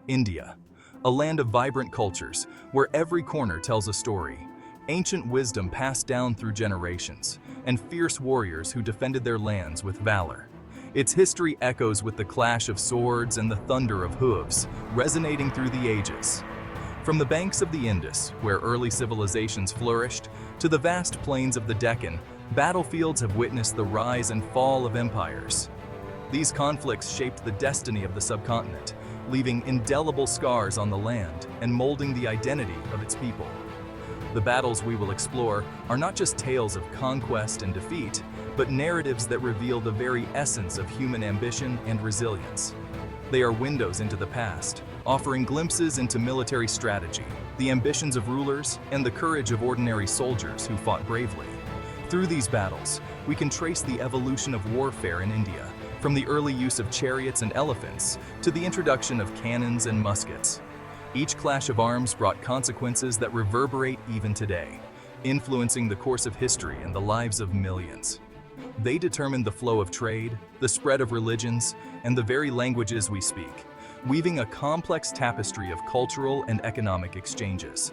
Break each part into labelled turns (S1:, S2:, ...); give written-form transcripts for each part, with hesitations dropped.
S1: India, a land of vibrant cultures where every corner tells a story, ancient wisdom passed down through generations, and fierce warriors who defended their lands with valor. Its history echoes with the clash of swords and the thunder of hooves, resonating through the ages. From the banks of the Indus, where early civilizations flourished, to the vast plains of the Deccan, battlefields have witnessed the rise and fall of empires. These conflicts shaped the destiny of the subcontinent, leaving indelible scars on the land and molding the identity of its people. The battles we will explore are not just tales of conquest and defeat, but narratives that reveal the very essence of human ambition and resilience. They are windows into the past, offering glimpses into military strategy, the ambitions of rulers, and the courage of ordinary soldiers who fought bravely. Through these battles, we can trace the evolution of warfare in India, from the early use of chariots and elephants to the introduction of cannons and muskets. Each clash of arms brought consequences that reverberate even today, influencing the course of history and the lives of millions. They determined the flow of trade, the spread of religions, and the very languages we speak, weaving a complex tapestry of cultural and economic exchanges.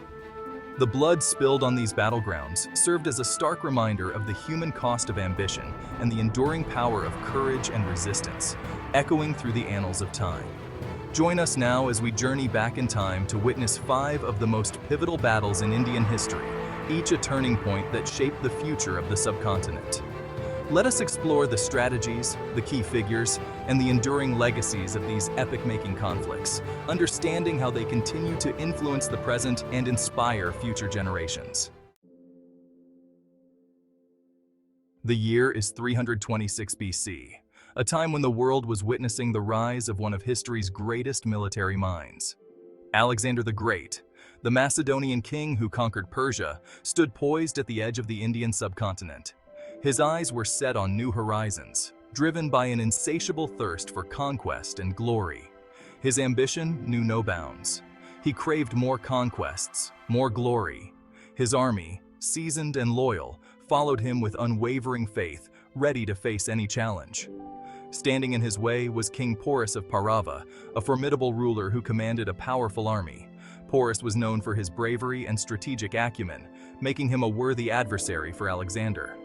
S1: The blood spilled on these battlegrounds served as a stark reminder of the human cost of ambition and the enduring power of courage and resistance, echoing through the annals of time. Join us now as we journey back in time to witness 5 of the most pivotal battles in Indian history, each a turning point that shaped the future of the subcontinent. Let us explore the strategies, the key figures, and the enduring legacies of these epic-making conflicts, understanding how they continue to influence the present and inspire future generations. The year is 326 BC, a time when the world was witnessing the rise of one of history's greatest military minds. Alexander the Great, the Macedonian king who conquered Persia, stood poised at the edge of the Indian subcontinent. His eyes were set on new horizons, driven by an insatiable thirst for conquest and glory. His ambition knew no bounds. He craved more conquests, more glory. His army, seasoned and loyal, followed him with unwavering faith, ready to face any challenge. Standing in his way was King Porus of Parava, a formidable ruler who commanded a powerful army. Porus was known for his bravery and strategic acumen, making him a worthy adversary for Alexander.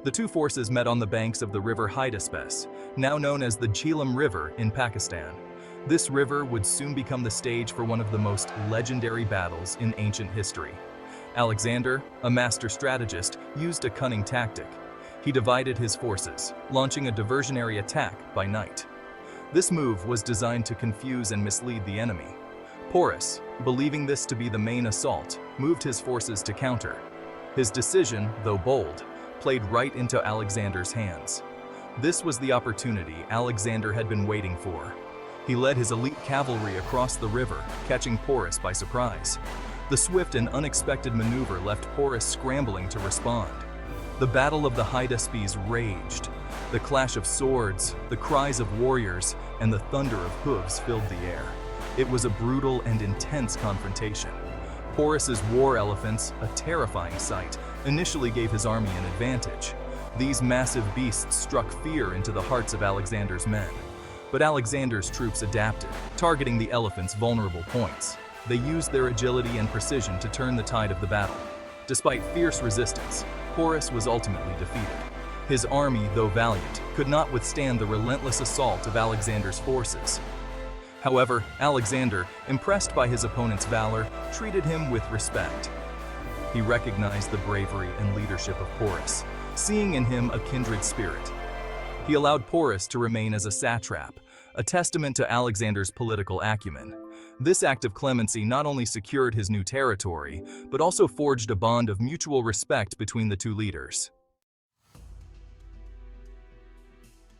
S1: The two forces met on the banks of the river Hydaspes, now known as the Jhelum River in Pakistan. This river would soon become the stage for one of the most legendary battles in ancient history. Alexander, a master strategist, used a cunning tactic. He divided his forces, launching a diversionary attack by night. This move was designed to confuse and mislead the enemy. Porus, believing this to be the main assault, moved his forces to counter. His decision, though bold, played right into Alexander's hands. This was the opportunity Alexander had been waiting for. He led his elite cavalry across the river, catching Porus by surprise. The swift and unexpected maneuver left Porus scrambling to respond. The Battle of the Hydaspes raged. The clash of swords, the cries of warriors, and the thunder of hooves filled the air. It was a brutal and intense confrontation. Porus's war elephants, a terrifying sight, initially gave his army an advantage. These massive beasts struck fear into the hearts of Alexander's men. But Alexander's troops adapted, targeting the elephants' vulnerable points. They used their agility and precision to turn the tide of the battle. Despite fierce resistance, Porus was ultimately defeated. His army, though valiant, could not withstand the relentless assault of Alexander's forces. However, Alexander, impressed by his opponent's valor, treated him with respect. He recognized the bravery and leadership of Porus, seeing in him a kindred spirit. He allowed Porus to remain as a satrap, a testament to Alexander's political acumen. This act of clemency not only secured his new territory, but also forged a bond of mutual respect between the two leaders.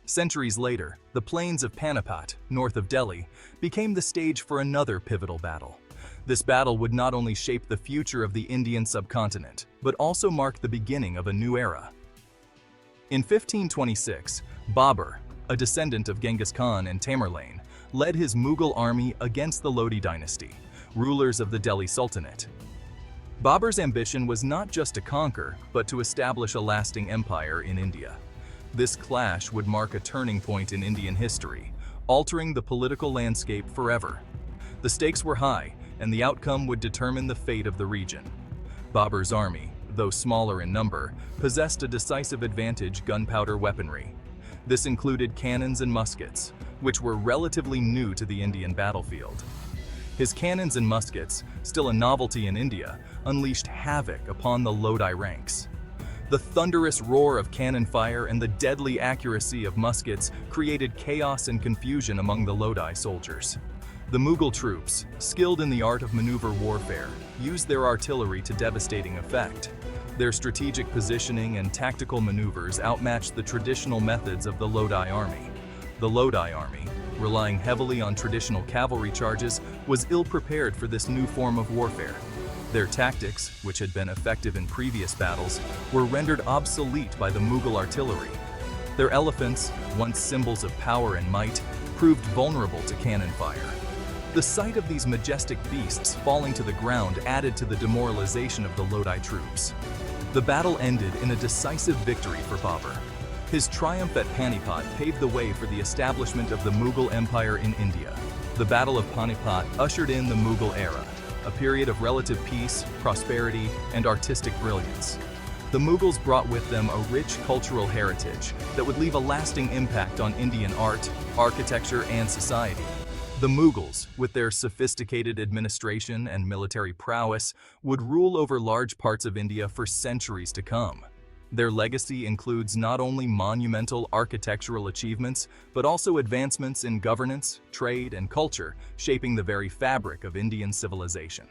S1: Centuries later, the plains of Panipat, north of Delhi, became the stage for another pivotal battle. This battle would not only shape the future of the Indian subcontinent, but also mark the beginning of a new era. In 1526, Babur, a descendant of Genghis Khan and Tamerlane, led his Mughal army against the Lodi dynasty, rulers of the Delhi Sultanate. Babur's ambition was not just to conquer, but to establish a lasting empire in India. This clash would mark a turning point in Indian history, altering the political landscape forever. The stakes were high, and the outcome would determine the fate of the region. Babur's army, though smaller in number, possessed a decisive advantage: gunpowder weaponry. This included cannons and muskets, which were relatively new to the Indian battlefield. His cannons and muskets, still a novelty in India, unleashed havoc upon the Lodi ranks. The thunderous roar of cannon fire and the deadly accuracy of muskets created chaos and confusion among the Lodi soldiers. The Mughal troops, skilled in the art of maneuver warfare, used their artillery to devastating effect. Their strategic positioning and tactical maneuvers outmatched the traditional methods of the Lodi army. The Lodi army, relying heavily on traditional cavalry charges, was ill-prepared for this new form of warfare. Their tactics, which had been effective in previous battles, were rendered obsolete by the Mughal artillery. Their elephants, once symbols of power and might, proved vulnerable to cannon fire. The sight of these majestic beasts falling to the ground added to the demoralization of the Lodi troops. The battle ended in a decisive victory for Babur. His triumph at Panipat paved the way for the establishment of the Mughal Empire in India. The Battle of Panipat ushered in the Mughal era, a period of relative peace, prosperity, and artistic brilliance. The Mughals brought with them a rich cultural heritage that would leave a lasting impact on Indian art, architecture, and society. The Mughals, with their sophisticated administration and military prowess, would rule over large parts of India for centuries to come. Their legacy includes not only monumental architectural achievements, but also advancements in governance, trade, and culture, shaping the very fabric of Indian civilization.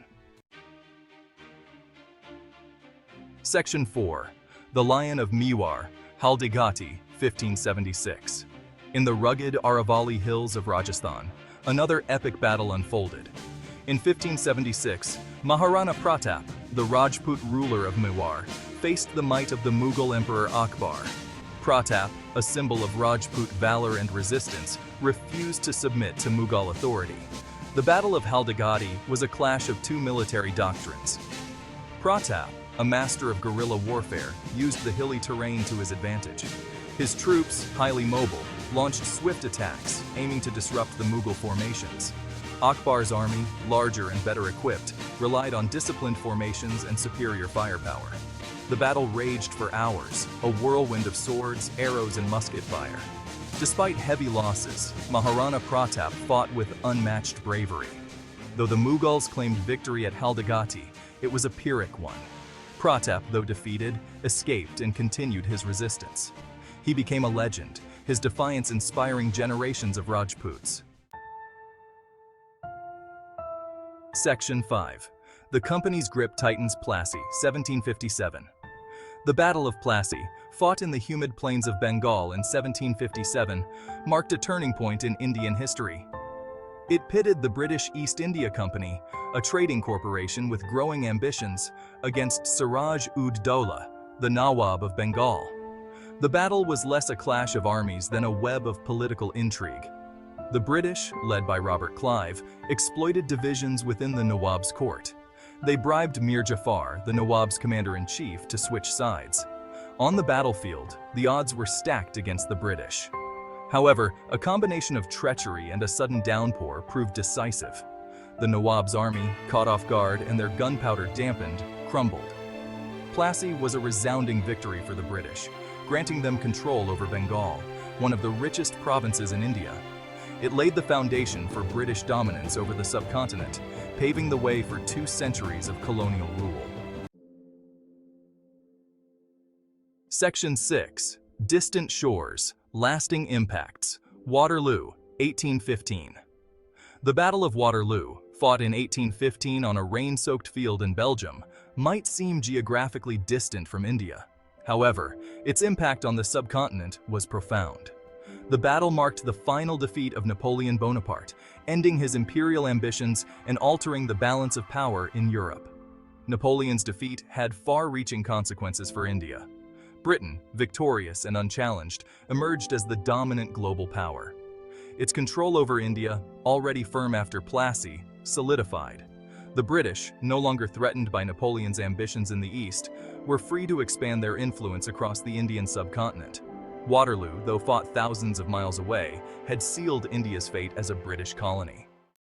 S1: Section 4. The Lion of Mewar, Haldighati, 1576. In the rugged Aravalli hills of Rajasthan, another epic battle unfolded. In 1576, Maharana Pratap, the Rajput ruler of Mewar, faced the might of the Mughal Emperor Akbar. Pratap, a symbol of Rajput valor and resistance, refused to submit to Mughal authority. The Battle of Haldighati was a clash of two military doctrines. Pratap, a master of guerrilla warfare, used the hilly terrain to his advantage. His troops, highly mobile, launched swift attacks, aiming to disrupt the Mughal formations. Akbar's army, larger and better equipped, relied on disciplined formations and superior firepower. The battle raged for hours, a whirlwind of swords, arrows, and musket fire. Despite heavy losses, Maharana Pratap fought with unmatched bravery. Though the Mughals claimed victory at Haldighati, it was a Pyrrhic one. Pratap, though defeated, escaped and continued his resistance. He became a legend, his defiance inspiring generations of Rajputs. Section 5. The Company's Grip tightens Plassey, 1757. The Battle of Plassey, fought in the humid plains of Bengal in 1757, marked a turning point in Indian history. It pitted the British East India Company, a trading corporation with growing ambitions, against Siraj-ud-Dowla, the Nawab of Bengal. The battle was less a clash of armies than a web of political intrigue. The British, led by Robert Clive, exploited divisions within the Nawab's court. They bribed Mir Jafar, the Nawab's commander-in-chief, to switch sides. On the battlefield, the odds were stacked against the British. However, a combination of treachery and a sudden downpour proved decisive. The Nawab's army, caught off guard and their gunpowder dampened, crumbled. Plassey was a resounding victory for the British, granting them control over Bengal, one of the richest provinces in India. It laid the foundation for British dominance over the subcontinent, paving the way for 2 centuries of colonial rule. Section 6. Distant Shores, Lasting Impacts, Waterloo, 1815. The Battle of Waterloo, fought in 1815 on a rain-soaked field in Belgium, might seem geographically distant from India. However, its impact on the subcontinent was profound. The battle marked the final defeat of Napoleon Bonaparte, ending his imperial ambitions and altering the balance of power in Europe. Napoleon's defeat had far-reaching consequences for India. Britain, victorious and unchallenged, emerged as the dominant global power. Its control over India, already firm after Plassey, solidified. The British, no longer threatened by Napoleon's ambitions in the East, were free to expand their influence across the Indian subcontinent. Waterloo, though fought thousands of miles away, had sealed India's fate as a British colony.